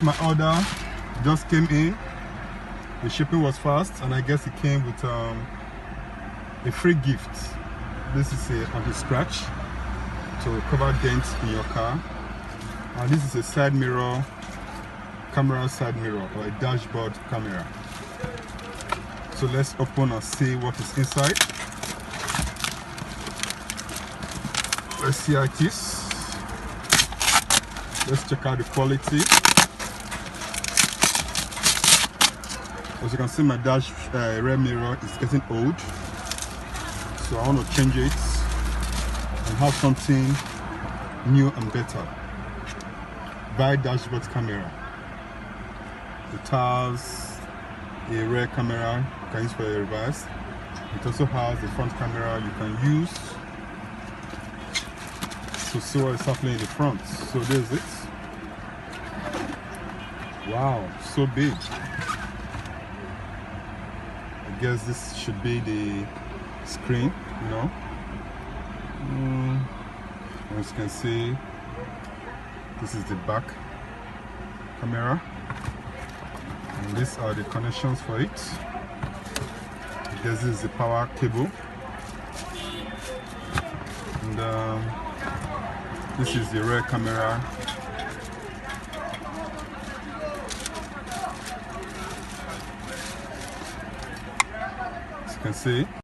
My order just came in. The shipping was fast, and I guess it came with a free gift. This is a anti-scratch to cover dents in your car, and this is a side mirror, camera side mirror, or a dashboard camera. So let's open and see what is inside. Let's see how it is. Let's check out the quality. As you can see, my rear mirror is getting old, so I want to change it and have something new and better. Buy dashboard camera. It has a rear camera you can use for a reverse. It also has a front camera you can use to see what is happening in the front. So there's it. Wow, so big. I guess this should be the screen, you know. As you can see, this is the back camera, and these are the connections for it. I guess this is the power cable, and this is the rear camera. As you can see,